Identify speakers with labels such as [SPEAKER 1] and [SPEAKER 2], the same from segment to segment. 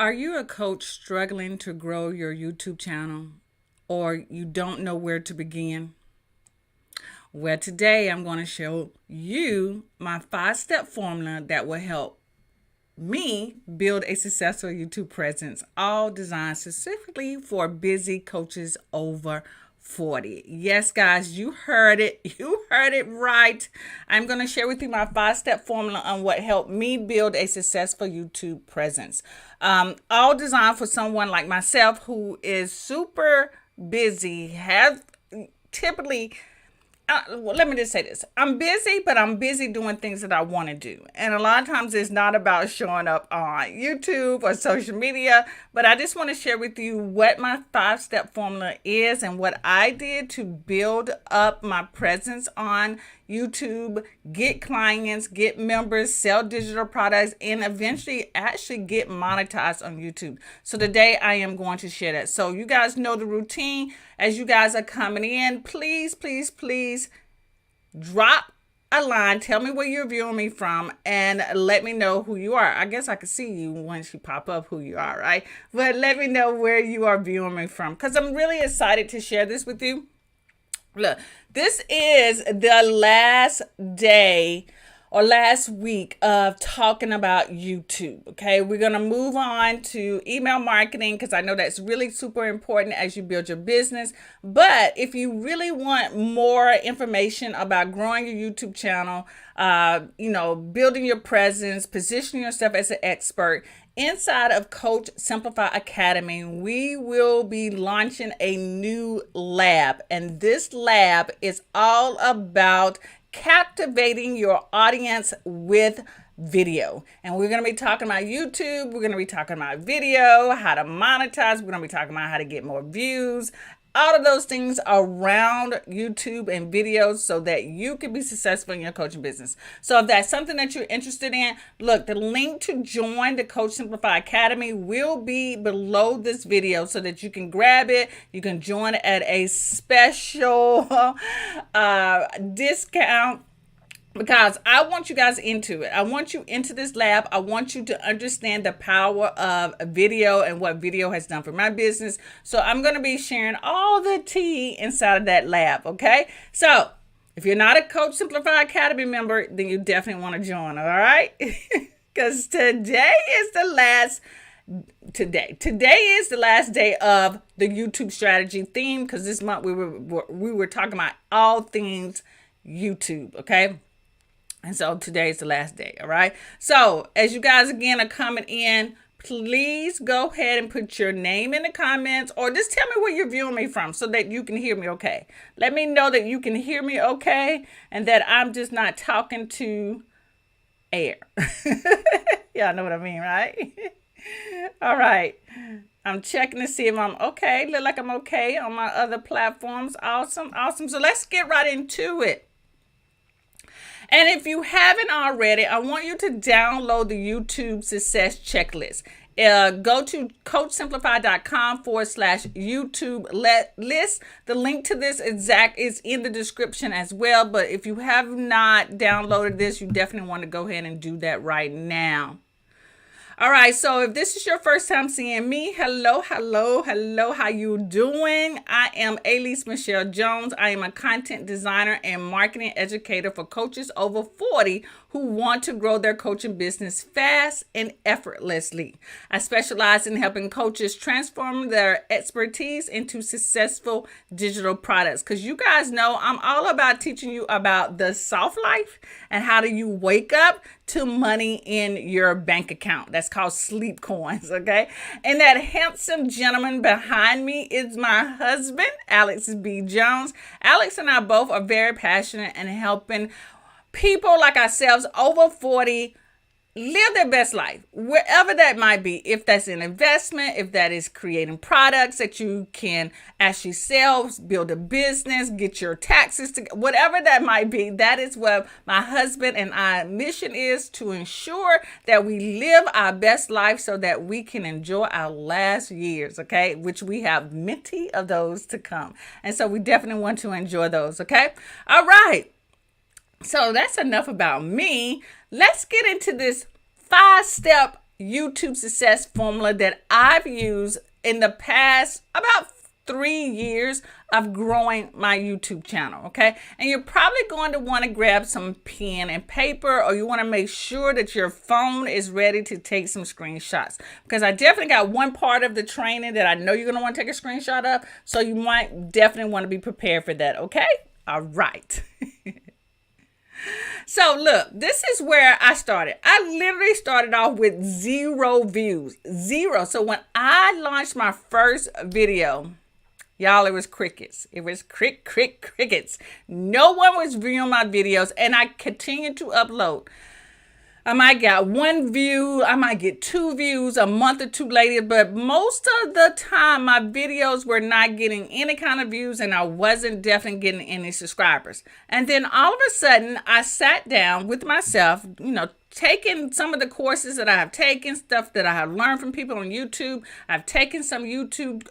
[SPEAKER 1] Are you a coach struggling to grow your YouTube channel or you don't know where to begin? Well, today I'm going to show you my 5-step formula that will help me build a successful YouTube presence, all designed specifically for busy coaches over 40. Yes, guys, you heard it. You heard it right. I'm going to share with you my 5-step formula on what helped me build a successful YouTube presence. All designed for someone like myself who is super busy, have typically let me just say this. I'm busy, but I'm busy doing things that I want to do. And a lot of times it's not about showing up on YouTube or social media, but I just want to share with you what my 5-step formula is and what I did to build up my presence on YouTube, get clients, get members, sell digital products, and eventually actually get monetized on YouTube. So today I am going to share that. So you guys know the routine. As you guys are coming in, please drop a line. Tell me where you're viewing me from and let me know who you are. I guess I can see you once you pop up who you are, right? But let me know where you are viewing me from because I'm really excited to share this with you. Look, this is the last day or last week of talking about YouTube. Okay, we're going to move on to email marketing because I know that's really super important as you build your business. But if you really want more information about growing your YouTube channel, building your presence, positioning yourself as an expert, inside of Coach Simplify Academy, we will be launching a new lab. And this lab is all about captivating your audience with video. And we're going to be talking about YouTube. We're going to be talking about video, how to monetize. We're going to be talking about how to get more views. All of those things around YouTube and videos so that you can be successful in your coaching business. So if that's something that you're interested in, look, the link to join the Coach Simplify Academy will be below this video so that you can grab it. You can join at a special discount. Because I want you guys into it. I want you into this lab. I want you to understand the power of video and what video has done for my business. So I'm going to be sharing all the tea inside of that lab, okay? So if you're not a Coach Simplify Academy member, then you definitely want to join, all right? Because today is the last day of the YouTube strategy theme because this month we were talking about all things YouTube, okay? And so today is the last day, all right? So as you guys, again, are coming in, please go ahead and put your name in the comments or just tell me where you're viewing me from so that you can hear me okay. Let me know that you can hear me okay and that I'm just not talking to air. Y'all know what I mean, right? All right. I'm checking to see if I'm okay. Look like I'm okay on my other platforms. Awesome. So let's get right into it. And if you haven't already, I want you to download the YouTube Success Checklist. Go to coachsimplify.com/YouTube list. The link to this is in the description as well. But if you have not downloaded this, you definitely want to go ahead and do that right now. All right, so if this is your first time seeing me, hello, how you doing? I am Elise Michelle Jones. I am a content designer and marketing educator for coaches over 40 who want to grow their coaching business fast and effortlessly. I specialize in helping coaches transform their expertise into successful digital products because you guys know I'm all about teaching you about the soft life and how do you wake up to money in your bank account. That's called sleep coins, okay? And that handsome gentleman behind me is my husband, Alex B. Jones. Alex and I both are very passionate in helping people like ourselves over 40 live their best life, wherever that might be. If that's an investment, if that is creating products that you can actually sell, build a business, get your taxes to, whatever that might be, that is what my husband and I mission is, to ensure that we live our best life so that we can enjoy our last years, okay? Which we have many of those to come. And so we definitely want to enjoy those, okay? All right. So that's enough about me. Let's get into this 5-step YouTube success formula that I've used in the past about 3 years of growing my YouTube channel, okay? And you're probably going to want to grab some pen and paper, or you want to make sure that your phone is ready to take some screenshots, because I definitely got one part of the training that I know you're going to want to take a screenshot of, so you might definitely want to be prepared for that, okay? All right. So look, this is where I started. I literally started off with 0 views, 0. So when I launched my first video, y'all, it was crickets. It was crickets. No one was viewing my videos, and I continued to upload. I might get 1 view, I might get 2 views a month or 2 later, but most of the time my videos were not getting any kind of views, and I wasn't definitely getting any subscribers. And then all of a sudden I sat down with myself, taking some of the courses that I have taken, stuff that I have learned from people on YouTube. I've taken some YouTube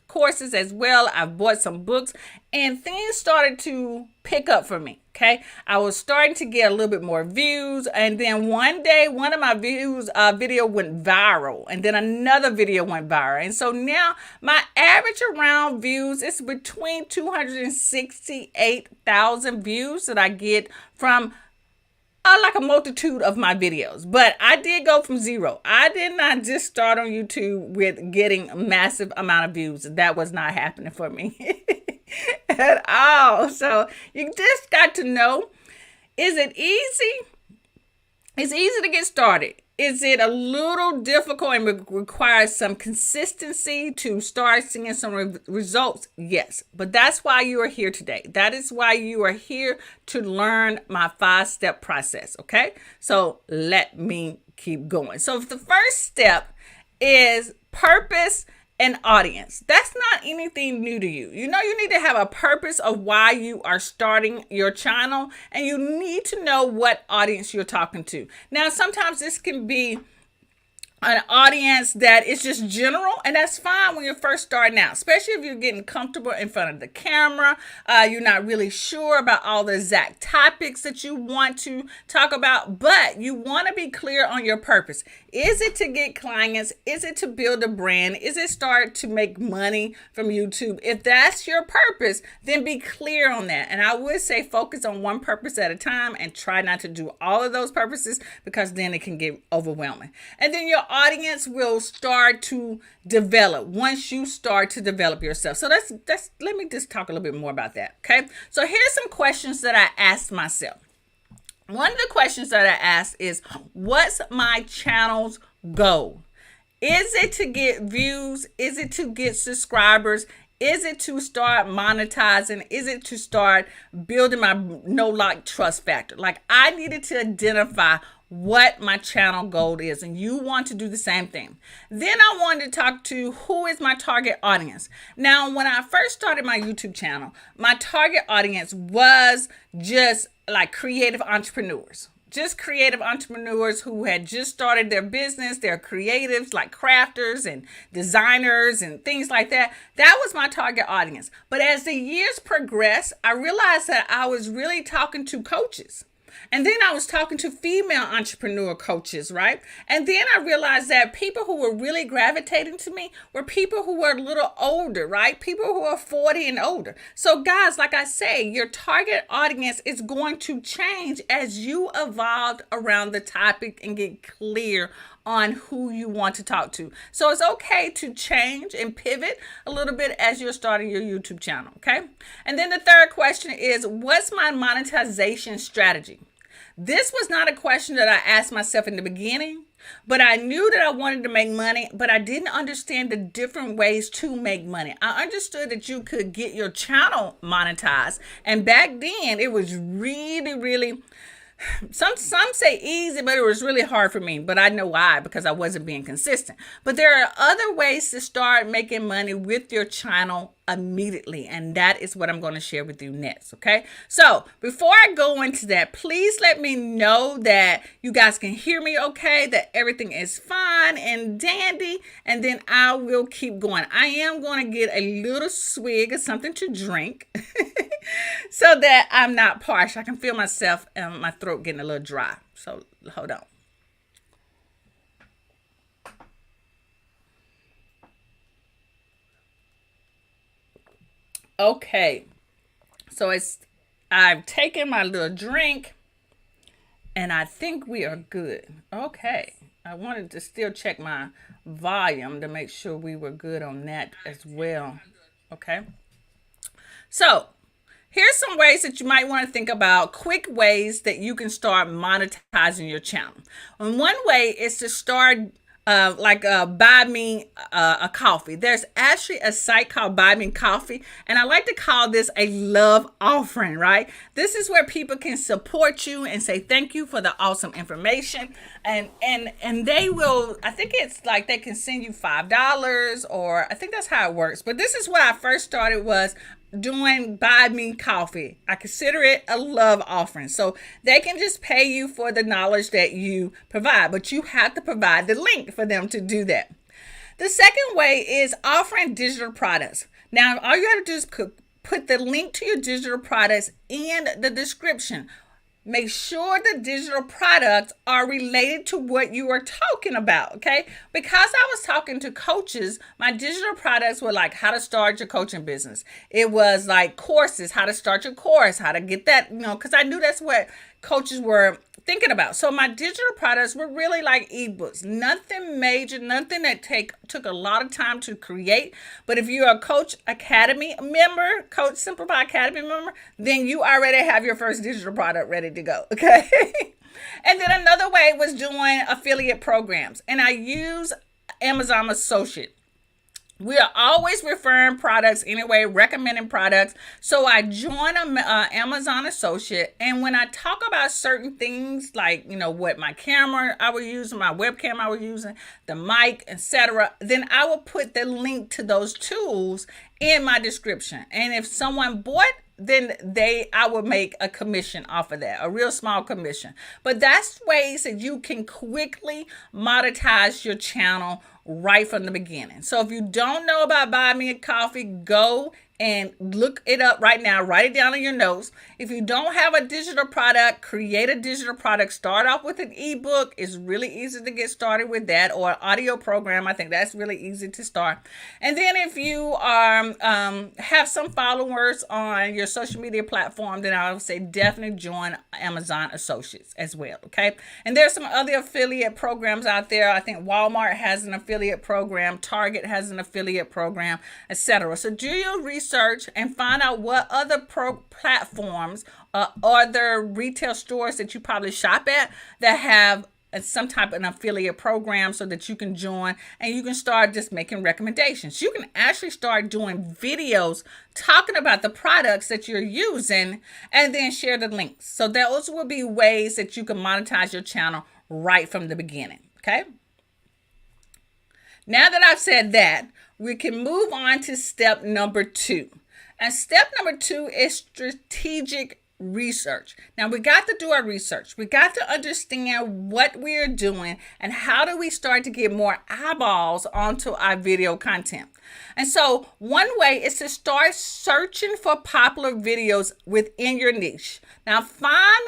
[SPEAKER 1] courses as well. I've bought some books, and things started to pick up for me. Okay, I was starting to get a little bit more views, and then one day one of my video went viral, and then another video went viral, and so now my average around views is between 268,000 views that I get from like a multitude of my videos. But I did go from 0. I did not just start on YouTube with getting a massive amount of views. That was not happening for me at all. So you just got to know, is it easy? It's easy to get started. Is it a little difficult and requires some consistency to start seeing some results? Yes, but that's why you are here today. That is why you are here to learn my 5-step process, okay? So let me keep going. So the first step is purpose and audience. That's not anything new to you. You need to have a purpose of why you are starting your channel, and you need to know what audience you're talking to. Now, sometimes this can be an audience that is just general, and that's fine when you're first starting out, especially if you're getting comfortable in front of the camera. You're not really sure about all the exact topics that you want to talk about, but you want to be clear on your purpose. Is it to get clients? Is it to build a brand? Is it start to make money from YouTube? If that's your purpose, then be clear on that. And I would say focus on one purpose at a time, and try not to do all of those purposes, because then it can get overwhelming. And then your audience will start to develop once you start to develop yourself. So that's let me just talk a little bit more about that. Okay. So here's some questions that I asked myself. One of the questions that I asked is, what's my channel's goal? Is it to get views? Is it to get subscribers? Is it to start monetizing? Is it to start building my know, like, trust factor? Like, I needed to identify what my channel goal is, and you want to do the same thing. Then I wanted to talk to who is my target audience. Now, when I first started my YouTube channel, my target audience was just like creative entrepreneurs. Just creative entrepreneurs who had just started their business. They're creatives like crafters and designers and things like that. That was my target audience. But as the years progressed, I realized that I was really talking to coaches. And then I was talking to female entrepreneur coaches, right? And then I realized that people who were really gravitating to me were people who were a little older, right? People who are 40 and older. So guys, like I say, your target audience is going to change as you evolve around the topic and get clear on who you want to talk to. So it's okay to change and pivot a little bit as you're starting your YouTube channel, okay? And then the third question is, what's my monetization strategy? This was not a question that I asked myself in the beginning, but I knew that I wanted to make money, but I didn't understand the different ways to make money. I understood that you could get your channel monetized, and back then it was really some say easy, but it was really hard for me. But I know why, because I wasn't being consistent. But there are other ways to start making money with your channel immediately, and that is what I'm going to share with you next. Okay, so before I go into that, please let me know that you guys can hear me okay, that everything is fine and dandy, and then I will keep going. I am going to get a little swig of something to drink so that I'm not parched. I can feel myself and my throat getting a little dry, so hold on. Okay. So I've taken my little drink and I think we are good. Okay. I wanted to still check my volume to make sure we were good on that as well. Okay. So here's some ways that you might want to think about, quick ways that you can start monetizing your channel. And one way is to start buy me a coffee. There's actually a site called Buy Me Coffee, and I like to call this a love offering, right? This is where people can support you and say thank you for the awesome information, and they will, I think it's like they can send you $5, or I think that's how it works. But this is what I first started, was doing Buy Me Coffee. I consider it a love offering. So they can just pay you for the knowledge that you provide, but you have to provide the link for them to do that. The second way is offering digital products. Now, all you have to do is put the link to your digital products in the description. Make sure the digital products are related to what you are talking about, okay? Because I was talking to coaches, my digital products were like how to start your coaching business. It was like courses, how to start your course, how to get that, because I knew that's what coaches were thinking about. So my digital products were really like ebooks, nothing major, nothing that took a lot of time to create. But if you're a Coach Academy member, Coach Simplify Academy member, then you already have your first digital product ready to go, okay? And then another way was doing affiliate programs, and I use Amazon Associate. We are always referring products anyway, recommending products. So I join an Amazon associate. And when I talk about certain things, like, what my camera I was using, my webcam I was using, the mic, etc., then I will put the link to those tools in my description. And if someone bought, then I will make a commission off of that, a real small commission. But that's ways that you can quickly monetize your channel right from the beginning. So if you don't know about Buy Me a Coffee, go and look it up right now. Write it down in your notes. If you don't have a digital product, create a digital product. Start off with an ebook. It's really easy to get started with that, or an audio program. I think that's really easy to start. And then if you have some followers on your social media platform, then I would say definitely join Amazon Associates as well, okay? And there's some other affiliate programs out there. I think Walmart has an affiliate program, Target has an affiliate program, etc. So do your research and find out what other platforms, other retail stores that you probably shop at that have some type of an affiliate program, so that you can join and you can start just making recommendations. You can actually start doing videos talking about the products that you're using and then share the links. So those will be ways that you can monetize your channel right from the beginning, okay? Now that I've said that, we can move on to step number 2. And step number 2 is strategic research. Now we got to do our research. We got to understand what we are doing and how do we start to get more eyeballs onto our video content. And so one way is to start searching for popular videos within your niche. Now find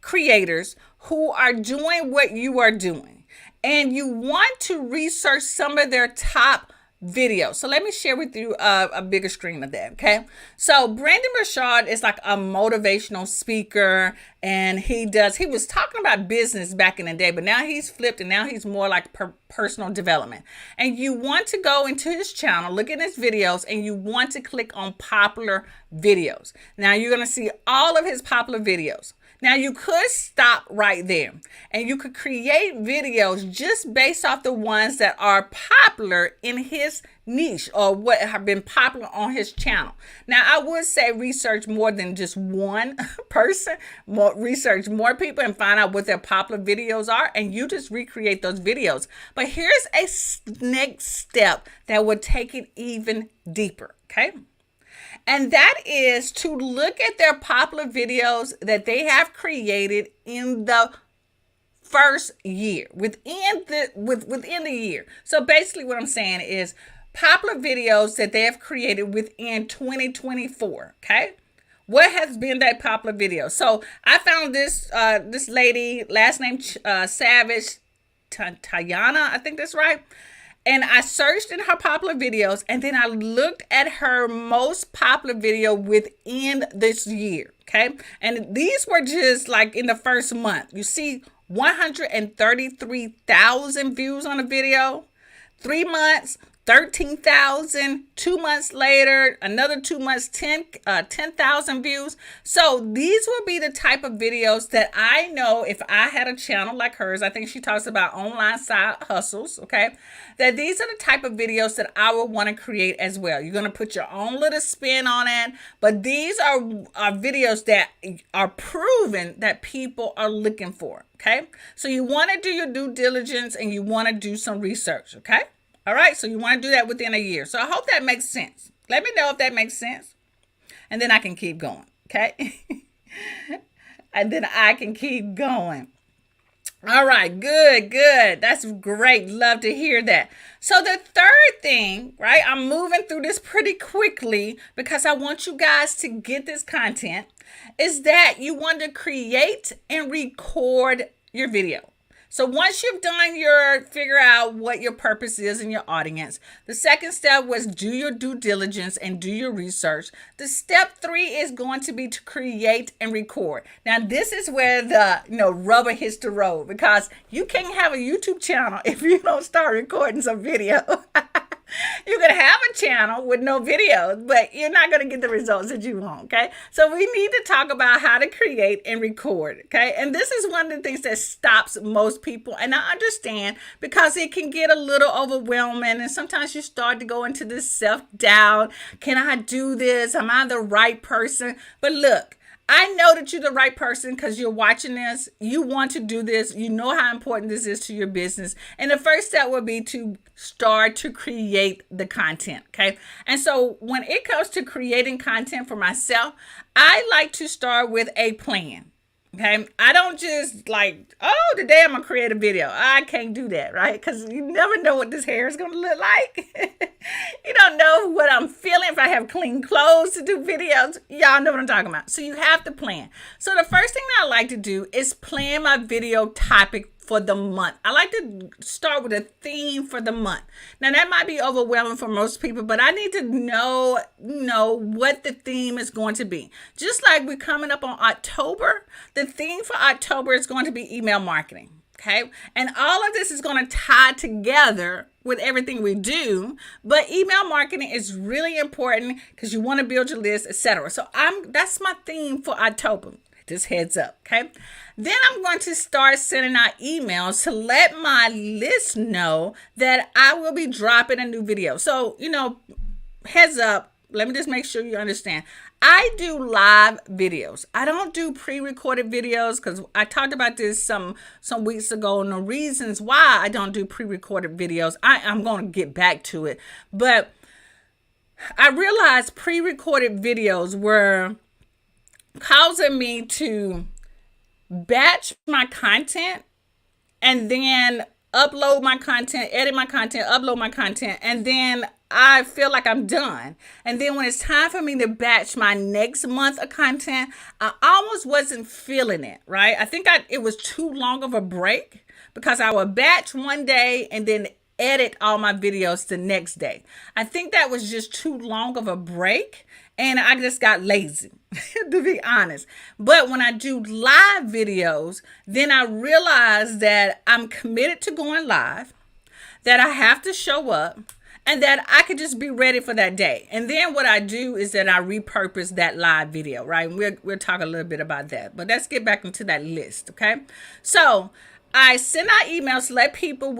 [SPEAKER 1] creators who are doing what you are doing, and you want to research some of their top videos. So let me share with you a bigger screen of that, okay? So Brandon Burchard is like a motivational speaker, and he was talking about business back in the day, but now he's flipped, and now he's more like personal development. And you want to go into his channel, look at his videos, and you want to click on popular videos. Now you're going to see all of his popular videos. Now you could stop right there and you could create videos just based off the ones that are popular in his niche or what have been popular on his channel. Now I would say research more than just one person, research more people and find out what their popular videos are, and you just recreate those videos. But here's a next step that would take it even deeper, okay? And that is to look at their popular videos that they have created in the first year, within the year. So basically what I'm saying is popular videos that they have created within 2024, okay? What has been that popular video? So I found this lady, last name Savage, Tayana, I think that's right. And I searched in her popular videos, and then I looked at her most popular video within this year. Okay. And these were just like in the first month. You see 133,000 views on a video. 3 months, 13,000. 2 months later, another 2 months, 10,000 views. So these will be the type of videos that I know if I had a channel like hers. I think she talks about online side hustles. Okay, that these are the type of videos that I would want to create as well. You're going to put your own little spin on it, but these are videos that are proven that people are looking for. Okay, so you want to do your due diligence and you want to do some research. Okay. All right, so you want to do that within a year. So I hope that makes sense. Let me know if that makes sense. And then I can keep going, okay? And then I can keep going. All right, good. That's great. Love to hear that. So the third thing, right, I'm moving through this pretty quickly because I want you guys to get this content, is that you want to create and record your video. So once you've done figure out what your purpose is in your audience, the second step was do your due diligence and do your research. The step 3 is going to be to create and record. Now, this is where the rubber hits the road, because you can't have a YouTube channel if you don't start recording some video. You can have a channel with no videos, but you're not going to get the results that you want, okay? So we need to talk about how to create and record, okay? And this is one of the things that stops most people, and I understand, because it can get a little overwhelming, and sometimes you start to go into this self-doubt. Can I do this? Am I the right person? But look, I know that you're the right person because you're watching this. You want to do this. You know how important this is to your business. And the first step would be to start to create the content. Okay. And so when it comes to creating content for myself, I like to start with a plan. Okay, I don't just like, oh, today I'm going to create a video. I can't do that, right? Because you never know what this hair is going to look like. You don't know what I'm feeling, if I have clean clothes to do videos. Y'all know what I'm talking about. So you have to plan. So the first thing I like to do is plan my video topic for the month. I like to start with a theme for the month. Now that might be overwhelming for most people, but I need to know what the theme is going to be. Just like we're coming up on October, the theme for October is going to be email marketing. Okay. And all of this is going to tie together with everything we do, but email marketing is really important because you want to build your list, etc. So that's my theme for October. Just heads up, okay? Then I'm going to start sending out emails to let my list know that I will be dropping a new video. So, heads up, let me just make sure you understand. I do live videos. I don't do pre-recorded videos because I talked about this some weeks ago, and the reasons why I don't do pre-recorded videos. I'm going to get back to it. But I realized pre-recorded videos were causing me to batch my content and then upload my content, edit my content, upload my content, and then I feel like I'm done. And then when it's time for me to batch my next month of content, I almost wasn't feeling it, right? I think it was too long of a break because I would batch one day and then edit all my videos the next day. I think that was just too long of a break, and I just got lazy, to be honest. But when I do live videos, then I realize that I'm committed to going live, that I have to show up, and that I could just be ready for that day. And then what I do is that I repurpose that live video, right? We'll talk a little bit about that, but let's get back into that list, okay? So I send out emails to let people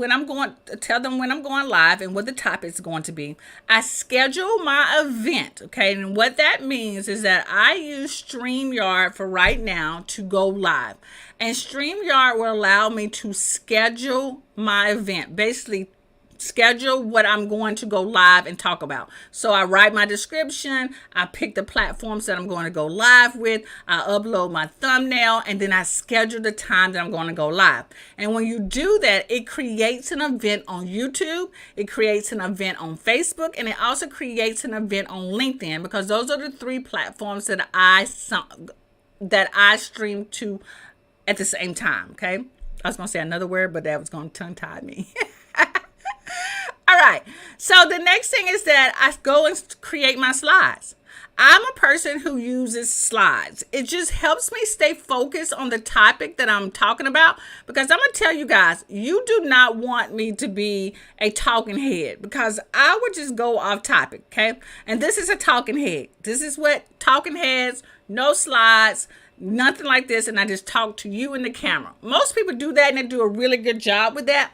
[SPEAKER 1] tell them when I'm going live and what the topic is going to be. I schedule my event, okay? And what that means is that I use StreamYard for right now to go live. And StreamYard will allow me to schedule my event, basically schedule what I'm going to go live and talk about. So I write my description, I pick the platforms that I'm going to go live with, I upload my thumbnail, and then I schedule the time that I'm going to go live. And when you do that, it creates an event on YouTube, it creates an event on Facebook, and it also creates an event on LinkedIn, because those are the 3 platforms that I stream to at the same time, okay? I was going to say another word, but that was going to tongue-tie me. All right. So the next thing is that I go and create my slides. I'm a person who uses slides. It just helps me stay focused on the topic that I'm talking about, because I'm going to tell you guys, you do not want me to be a talking head, because I would just go off topic, okay? And this is a talking head. This is what talking heads, no slides, nothing like this, and I just talk to you in the camera. Most people do that and they do a really good job with that.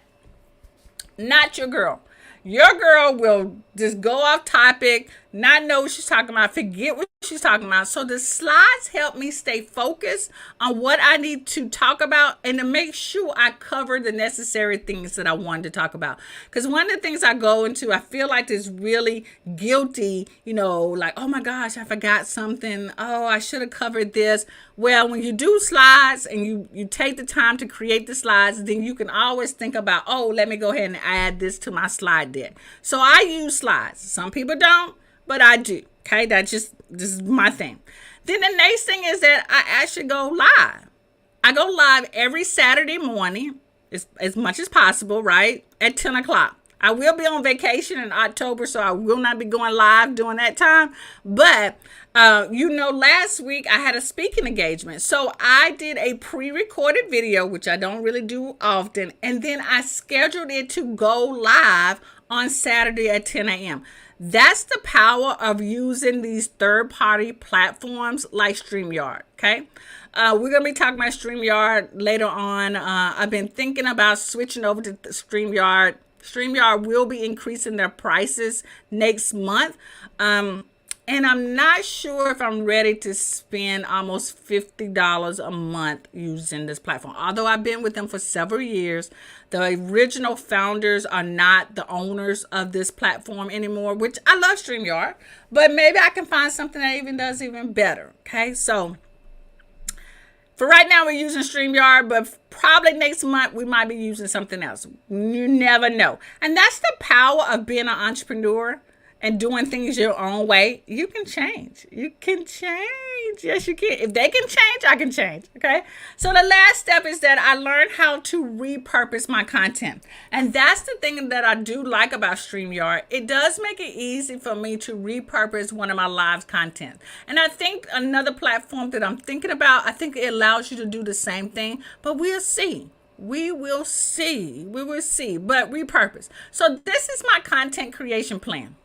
[SPEAKER 1] Not your girl. Your girl will just go off topic, not know what she's talking about, forget what she's talking about. So the slides help me stay focused on what I need to talk about and to make sure I cover the necessary things that I wanted to talk about. Because one of the things I go into, I feel like this really guilty, like, oh my gosh, I forgot something. Oh, I should have covered this. Well, when you do slides and you take the time to create the slides, then you can always think about, oh, let me go ahead and add this to my slide deck. So I use slides. Some people don't, but I do. Okay, this is my thing. Then the next thing is that I actually go live. I go live every Saturday morning, as much as possible, right? At 10 o'clock. I will be on vacation in October, so I will not be going live during that time. But, last week I had a speaking engagement. So I did a pre-recorded video, which I don't really do often. And then I scheduled it to go live on Saturday at 10 a.m. That's the power of using these third-party platforms like StreamYard, okay? We're going to be talking about StreamYard later on. I've been thinking about switching over to StreamYard. StreamYard will be increasing their prices next month. And I'm not sure if I'm ready to spend almost $50 a month using this platform. Although I've been with them for several years, the original founders are not the owners of this platform anymore, which I love StreamYard, but maybe I can find something that even does even better. Okay, so for right now, we're using StreamYard, but probably next month we might be using something else. You never know. And that's the power of being an entrepreneur and doing things your own way. You can change. You can change. Yes, you can. If they can change, I can change. Okay. So the last step is that I learned how to repurpose my content. And that's the thing that I do like about StreamYard. It does make it easy for me to repurpose one of my live content. And I think another platform that I'm thinking about, I think it allows you to do the same thing, but we'll see. We will see. But repurpose. So this is my content creation plan.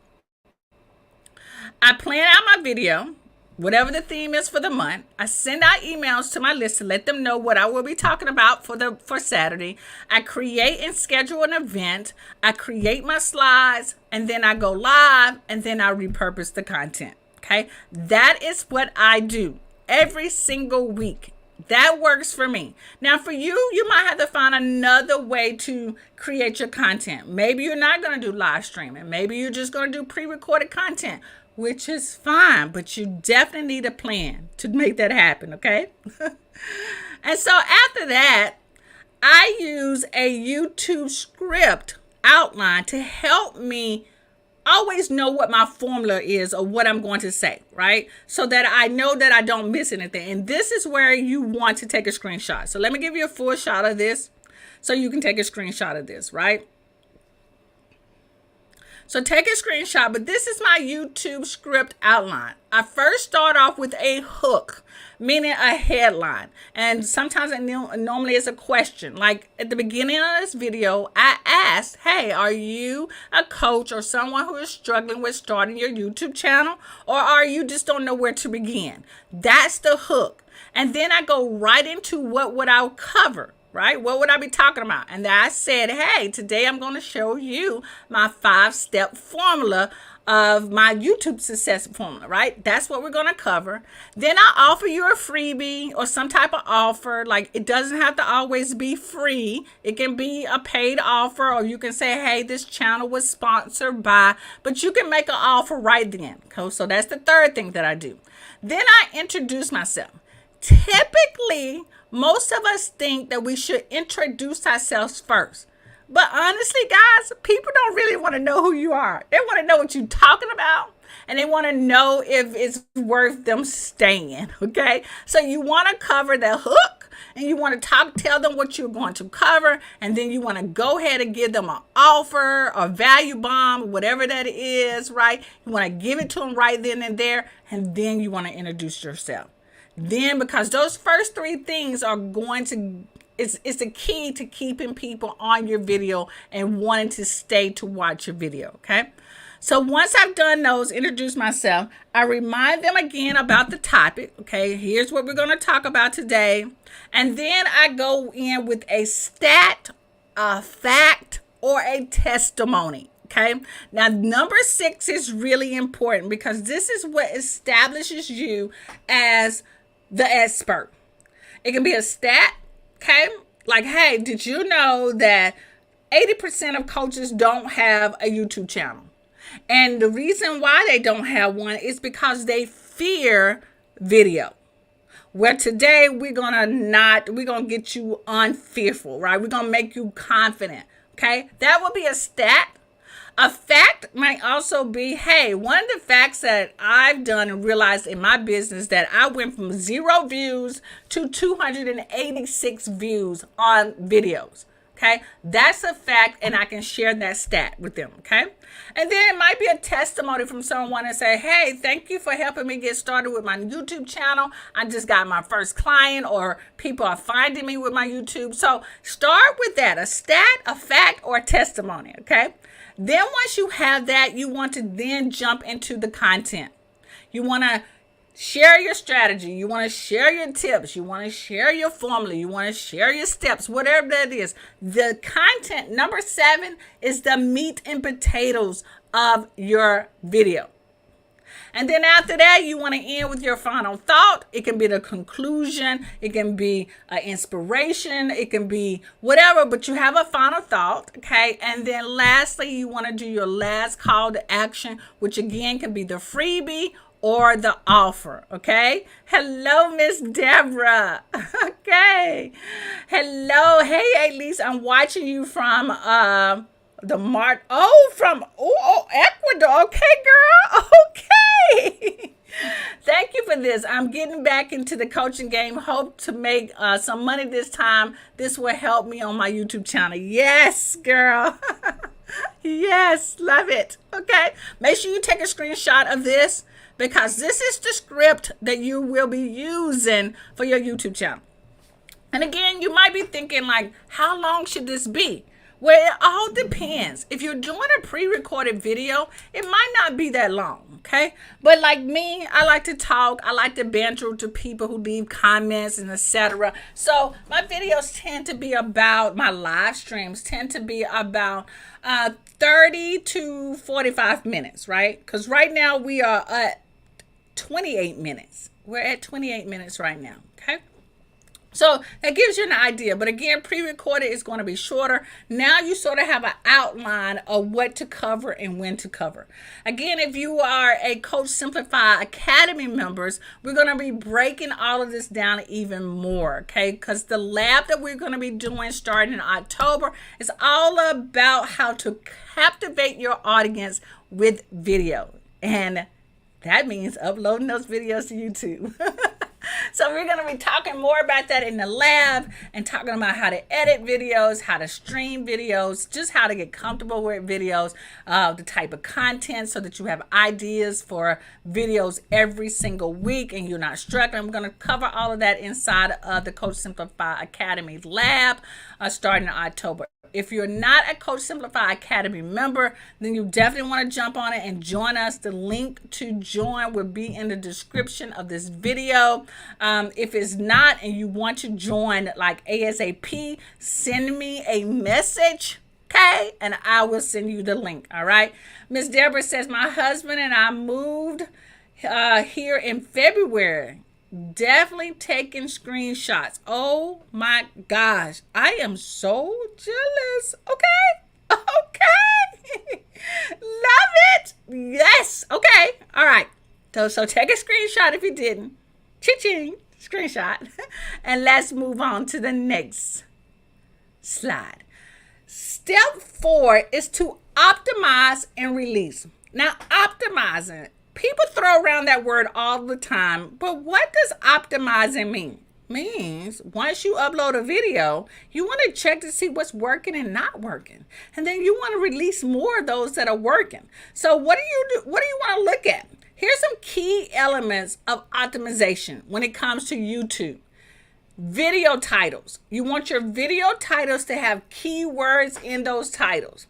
[SPEAKER 1] I plan out my video, whatever the theme is for the month. I send out emails to my list to let them know what I will be talking about for Saturday. I create and schedule an event. I create my slides, and then I go live, and then I repurpose the content. Okay, that is what I do every single week. That works for me. Now, for you, you might have to find another way to create your content. Maybe you're not going to do live streaming. Maybe you're just going to do pre-recorded content, which is fine, but you definitely need a plan to make that happen, okay? And so after that, I use a YouTube script outline to help me always know what my formula is or what I'm going to say, right? So that I know that I don't miss anything. And this is where you want to take a screenshot. So let me give you a full shot of this so you can take a screenshot of this, right? So take a screenshot, but this is my YouTube script outline. I first start off with a hook, meaning a headline. And sometimes normally it's a question. Like at the beginning of this video, I asked, hey, are you a coach or someone who is struggling with starting your YouTube channel? Or are you just don't know where to begin? That's the hook. And then I go right into what would I cover. Right? What would I be talking about? And I said, hey, today I'm going to show you my 5-step formula of my YouTube success formula, right? That's what we're going to cover. Then I offer you a freebie or some type of offer. Like it doesn't have to always be free. It can be a paid offer, or you can say, hey, this channel was sponsored by, but you can make an offer right then. Okay? So that's the third thing that I do. Then I introduce myself. Typically, most of us think that we should introduce ourselves first. But honestly, guys, people don't really want to know who you are. They want to know what you're talking about, and they want to know if it's worth them staying, okay? So you want to cover the hook, and you want to tell them what you're going to cover, and then you want to go ahead and give them an offer or value bomb, whatever that is, right? You want to give it to them right then and there, and then you want to introduce yourself. Then, because those first three things are going to, it's the key to keeping people on your video and wanting to stay to watch your video, okay? So once I've done those, introduce myself, I remind them again about the topic, okay? Here's what we're going to talk about today. And then I go in with a stat, a fact, or a testimony, okay? Now, number 6 is really important because this is what establishes you as the expert. It can be a stat, okay? Like, hey, did you know that 80% of coaches don't have a YouTube channel? And the reason why they don't have one is because they fear video. Well, today we're gonna get you unfearful, right? We're gonna make you confident, okay? That would be a stat. A fact might also be, hey, one of the facts that I've done and realized in my business that I went from 0 views to 286 views on videos. Okay, that's a fact, and I can share that stat with them. Okay, and then it might be a testimony from someone and say, hey, thank you for helping me get started with my YouTube channel. I just got my first client, or people are finding me with my YouTube. So start with that, a stat, a fact, or a testimony. Okay, then once you have that, you want to then jump into the content. You want to share your strategy. You want to share your tips. You want to share your formula. You want to share your steps, whatever that is. The content, number 7, is the meat and potatoes of your video. And then after that, you want to end with your final thought. It can be the conclusion. It can be an inspiration. It can be whatever, but you have a final thought, okay? And then lastly, you want to do your last call to action, which again can be the freebie or the offer, okay? Hello, Miss Deborah. Okay. Hello. Hey, Elise, I'm watching you from from Ecuador. Okay, girl. Okay. Thank you for this. I'm getting back into the coaching game. Hope to make some money this time. This will help me on my YouTube channel. Yes, girl. Yes, love it. Okay. Make sure you take a screenshot of this, because this is the script that you will be using for your YouTube channel. And again, you might be thinking like, how long should this be? Well, it all depends. If you're doing a pre-recorded video, it might not be that long, okay? But like me, I like to talk. I like to banter to people who leave comments and etc. So my videos tend to be about, my live streams tend to be about 30 to 45 minutes, right? Because right now we are at 28 minutes. We're at 28 minutes right now, okay? So that gives you an idea. But again, pre-recorded is going to be shorter. Now you sort of have an outline of what to cover and when to cover. Again, if you are a Coach Simplify Academy members, we're going to be breaking all of this down even more, okay? Because the lab that we're going to be doing starting in October is all about how to captivate your audience with video. And that means uploading those videos to YouTube. So we're going to be talking more about that in the lab and talking about how to edit videos, how to stream videos, just how to get comfortable with videos, the type of content so that you have ideas for videos every single week and you're not struggling. We're going to cover all of that inside of the Coach Simplify Academy lab starting in October. If you're not a Coach Simplify Academy member, then you definitely want to jump on it and join us. The link to join will be in the description of this video. If it's not and you want to join like ASAP, send me a message, okay? And I will send you the link, all right? Miss Deborah says, my husband and I moved here in February. Definitely taking screenshots. Oh my gosh, I am so jealous. Okay. Love it. Yes. Okay. All right. So take a screenshot if you didn't. Ching, screenshot. And let's move on to the next slide. Step 4 is to optimize and release. Now, optimizing. People throw around that word all the time, but what does optimizing mean? means once you upload a video, you want to check to see what's working and not working. And then you want to release more of those that are working. So what do you do? What do you want to look at? Here's some key elements of optimization when it comes to YouTube. Video titles. You want your video titles to have keywords in those titles.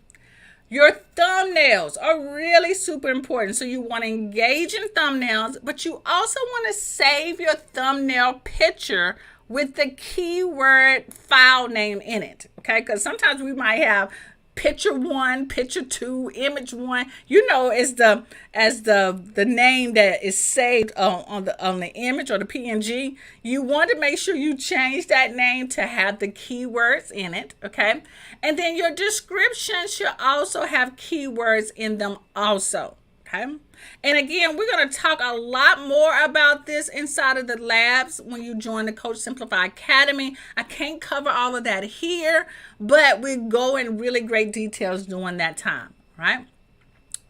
[SPEAKER 1] Your thumbnails are really super important. So you want to engage in thumbnails, but you also want to save your thumbnail picture with the keyword file name in it. Okay, because sometimes we might have picture 1, picture 2, image 1, as the name that is saved on the image or the PNG. You want to make sure you change that name to have the keywords in it. Okay, and then your description should also have keywords in them also. Okay. And again, we're going to talk a lot more about this inside of the labs when you join the Coach Simplify Academy. I can't cover all of that here, but we go in really great details during that time, right?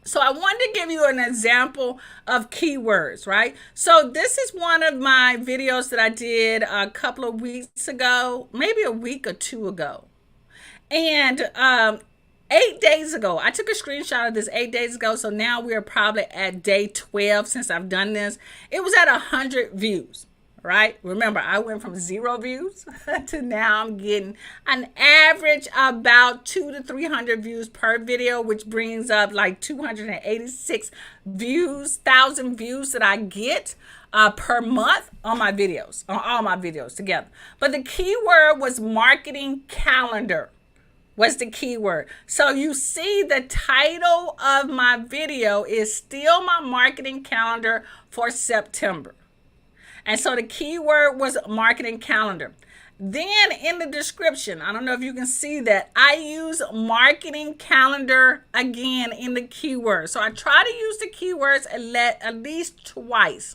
[SPEAKER 1] So I wanted to give you an example of keywords, right? So this is one of my videos that I did a couple of weeks ago, maybe a week or two ago. And 8 days ago, I took a screenshot of this 8 days ago. So now we're probably at day 12 since I've done this. It was at 100 views, right? Remember, I went from 0 views to now I'm getting an average about 200 to 300 views per video, which brings up like 286 views, 1,000 views that I get per month on my videos, on all my videos together. But the keyword was marketing calendar. What's the keyword? So you see the title of my video is still my marketing calendar for September. And so the keyword was marketing calendar. Then in the description, I don't know if you can see that, I use marketing calendar again in the keyword. So I try to use the keywords at least twice.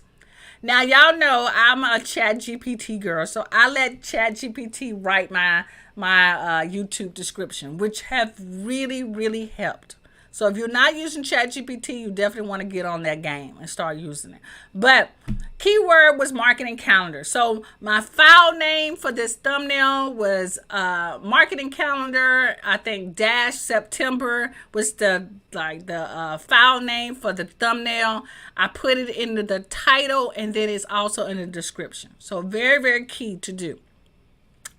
[SPEAKER 1] Now, y'all know I'm a ChatGPT girl, so I let ChatGPT write my YouTube description, which have really, really helped. So if you're not using ChatGPT, you definitely want to get on that game and start using it. But keyword was marketing calendar. So my file name for this thumbnail was marketing calendar. I think dash September was the file name for the thumbnail. I put it into the title, and then it's also in the description. So very, very key to do.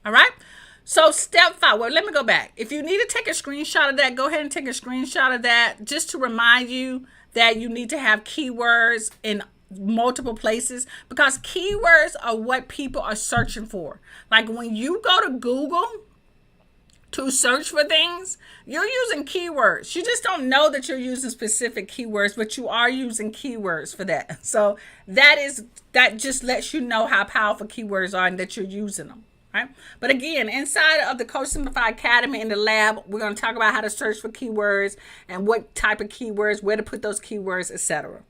[SPEAKER 1] All right. So step 5, well, let me go back. If you need to take a screenshot of that, go ahead and take a screenshot of that just to remind you that you need to have keywords in multiple places, because keywords are what people are searching for. Like when you go to Google to search for things, you're using keywords. You just don't know that you're using specific keywords, but you are using keywords for that. So that just lets you know how powerful keywords are and that you're using them. Right? But again, inside of the Coach Simplify Academy in the lab, we're going to talk about how to search for keywords and what type of keywords, where to put those keywords, etc.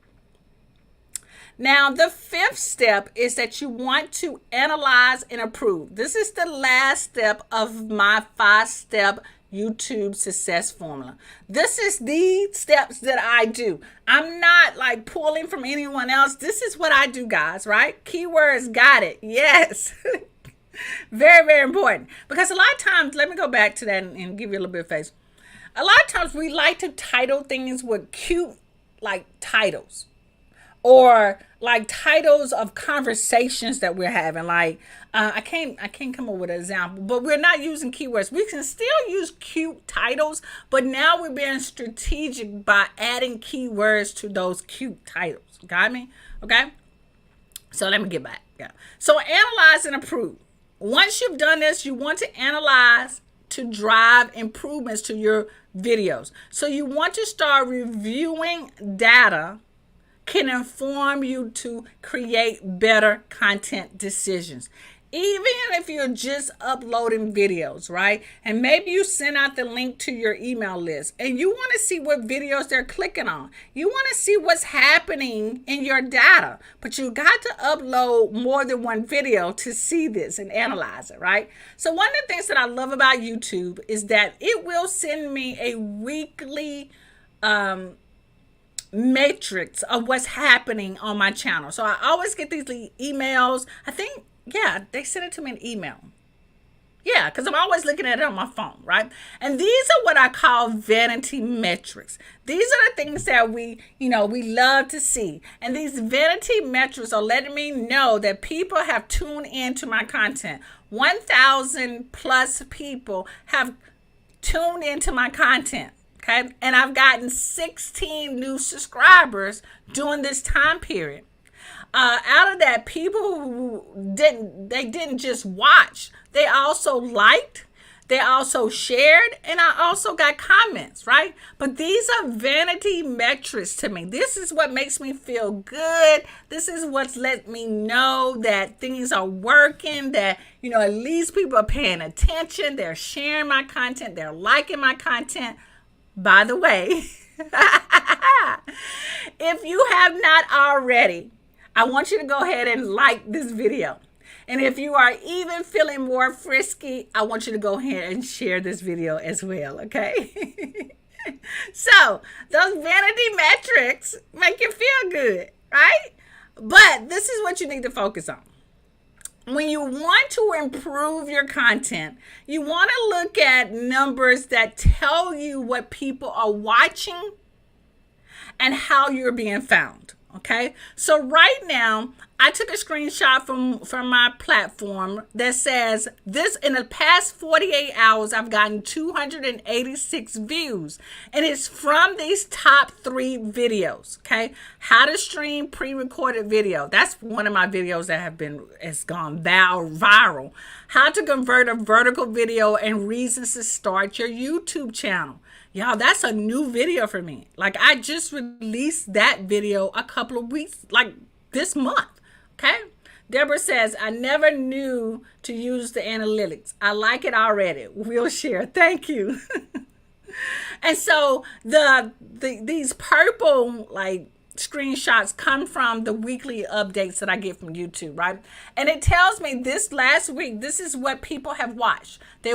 [SPEAKER 1] Now, the 5th step is that you want to analyze and improve. This is the last step of my 5-step YouTube success formula. This is the steps that I do. I'm not like pulling from anyone else. This is what I do, guys, right? Keywords, got it. Yes. Very, very important, because a lot of times, let me go back to that and give you a little bit of face. A lot of times we like to title things with cute like titles, or like titles of conversations that we're having. Like I can't come up with an example, but we're not using keywords. We can still use cute titles, but now we're being strategic by adding keywords to those cute titles. Got me? Okay. So let me get back. Yeah. So analyze and improve. Once you've done this, you want to analyze to drive improvements to your videos. So you want to start reviewing data can inform you to create better content decisions. Even if you're just uploading videos, right? And maybe you send out the link to your email list and you want to see what videos they're clicking on. You want to see what's happening in your data, but you got to upload more than one video to see this and analyze it, right? So one of the things that I love about YouTube is that it will send me a weekly matrix of what's happening on my channel. So I always get these emails. I think Yeah, they sent it to me in email. Yeah, because I'm always looking at it on my phone, right? And these are what I call vanity metrics. These are the things that we love to see. And these vanity metrics are letting me know that people have tuned into my content. 1,000 plus people have tuned into my content. Okay. And I've gotten 16 new subscribers during this time period. Out of that, people who didn't just watch, they also liked, they also shared, and I also got comments, right? But these are vanity metrics to me. This is what makes me feel good. This is what's let me know that things are working, that, at least people are paying attention, they're sharing my content, they're liking my content. By the way, if you have not already, I want you to go ahead and like this video. And if you are even feeling more frisky, I want you to go ahead and share this video as well, okay? So, those vanity metrics make you feel good, right? But this is what you need to focus on. When you want to improve your content, you want to look at numbers that tell you what people are watching and how you're being found. Okay, so right now I took a screenshot from my platform that says this: in the past 48 hours I've gotten 286 views, and it's from these top 3 videos. Okay, how to stream pre-recorded video, that's one of my videos that has gone viral. How to convert a vertical video and reasons to start your YouTube channel. Y'all, that's a new video for me. Like, I just released that video a couple of weeks, like this month, okay? Deborah says, I never knew to use the analytics. I like it already. We'll share. Thank you. And so these purple, screenshots come from the weekly updates that I get from YouTube, right? And it tells me this last week, this is what people have watched. They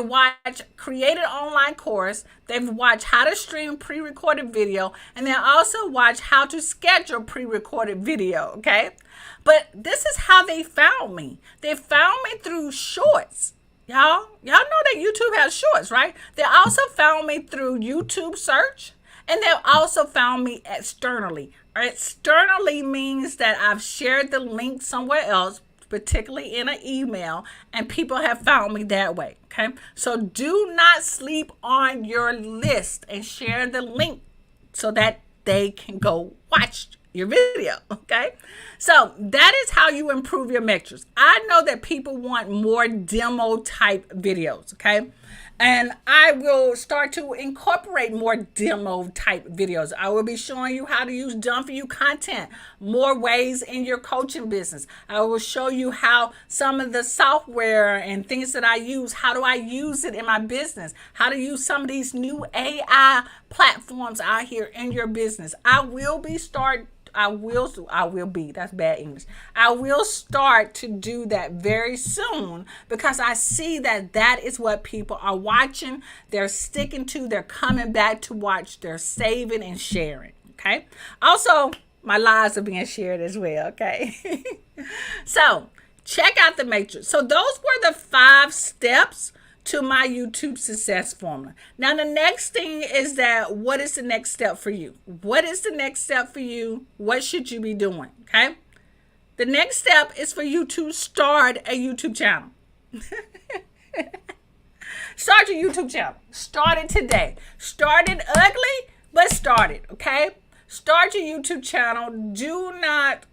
[SPEAKER 1] created online course. They've watched how to stream pre-recorded video. And they also watch how to schedule pre-recorded video, okay? But this is how they found me. They found me through shorts. Y'all know that YouTube has shorts, right? They also found me through YouTube search. And they also found me externally. Externally means that I've shared the link somewhere else, particularly in an email, and people have found me that way, okay? So do not sleep on your list, and share the link so that they can go watch your video, okay? So that is how you improve your metrics. I know that people want more demo type videos, okay? And I will start to incorporate more demo type videos. I will be showing you how to use done for you content, more ways in your coaching business. I will show you how some of the software and things that I use, how do I use it in my business, how to use some of these new AI platforms out here in your business. I will that's bad English. I will start to do that very soon, because I see that is what people are watching. They're sticking to, they're coming back to watch, they're saving and sharing. Okay. Also, my lives are being shared as well. Okay. So check out the matrix. So those were the 5 steps to my YouTube success formula. Now, the next thing is that, what is the next step for you? What is the next step for you? What should you be doing? Okay. The next step is for you to start a YouTube channel. Start your YouTube channel. Start it today. Start it ugly, but start it. Okay. Start your YouTube channel. Do not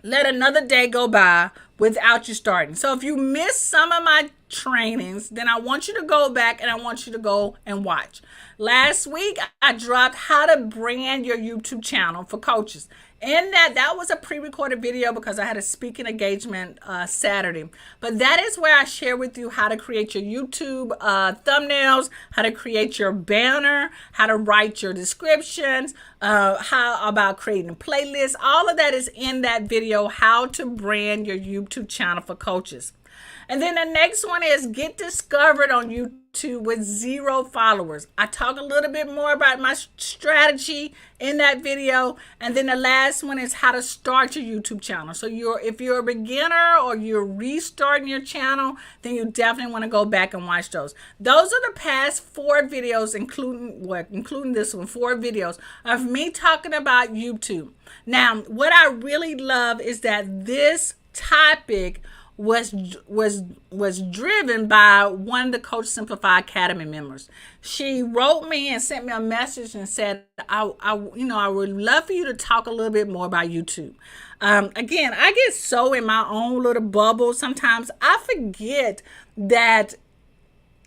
[SPEAKER 1] let another day go by without you starting. So if you missed some of my trainings, then I want you to go back and I want you to go and watch. Last week, I dropped how to brand your YouTube channel for coaches. In that was a pre-recorded video because I had a speaking engagement Saturday. But that is where I share with you how to create your YouTube thumbnails, how to create your banner, how to write your descriptions, how about creating playlists. All of that is in that video, how to brand your YouTube channel for coaches. And then the next one is get discovered on YouTube with 0 followers. I talk a little bit more about my strategy in that video. And then the last one is how to start your YouTube channel. So if you're a beginner or you're restarting your channel, then you definitely want to go back and watch those. Those are the past 4 videos, including this one, 4 videos of me talking about YouTube. Now, what I really love is that this topic was driven by one of the Coach Simplify Academy members. She wrote me and sent me a message and said, I would love for you to talk a little bit more about YouTube. Again, I get so in my own little bubble. Sometimes I forget that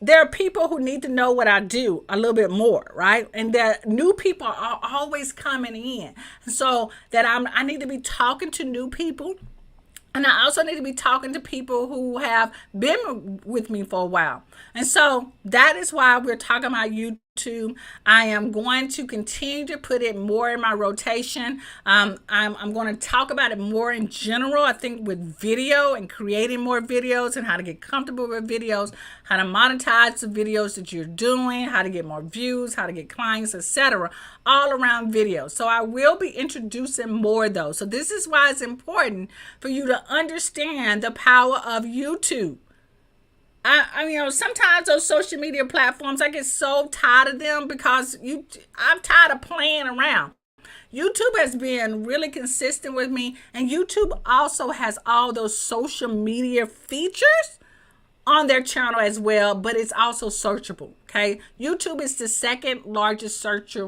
[SPEAKER 1] there are people who need to know what I do a little bit more, right? And that new people are always coming in. So that I need to be talking to new people. And I also need to be talking to people who have been with me for a while. And so that is why we're talking about YouTube. I am going to continue to put it more in my rotation. I'm going to talk about it more in general. I think with video and creating more videos and how to get comfortable with videos, how to monetize the videos that you're doing, how to get more views, how to get clients, etc. All around videos. So I will be introducing more of those. So this is why it's important for you to understand the power of YouTube. Sometimes those social media platforms, I get so tired of them because I'm tired of playing around. YouTube has been really consistent with me, and YouTube also has all those social media features on their channel as well, but it's also searchable, okay? YouTube is the second largest search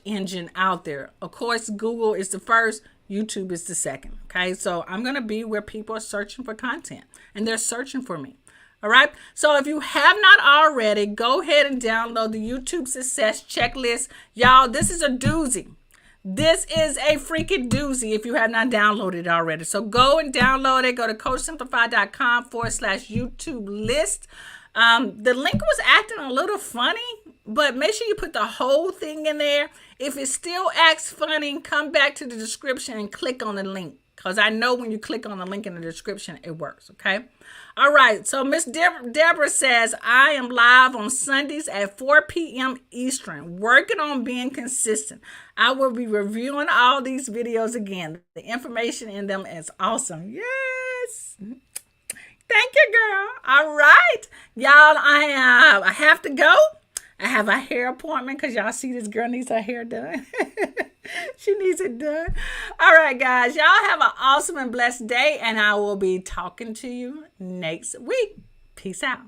[SPEAKER 1] engine out there. Of course, Google is the first, YouTube is the second, okay? So I'm going to be where people are searching for content, and they're searching for me. All right. So if you have not already, go ahead and download the YouTube Success Checklist. Y'all, this is a doozy. This is a freaking doozy if you have not downloaded it already. So go and download it. Go to coachsimplify.com/YouTube list. The link was acting a little funny, but make sure you put the whole thing in there. If it still acts funny, come back to the description and click on the link. Because I know when you click on the link in the description, it works, okay? All right, so Miss Deborah says, I am live on Sundays at 4 p.m. Eastern, working on being consistent. I will be reviewing all these videos again. The information in them is awesome. Yes. Thank you, girl. All right. Y'all, I have to go. I have a hair appointment because y'all see this girl needs her hair done. She needs it done. All right, guys. Y'all have an awesome and blessed day, and I will be talking to you next week. Peace out.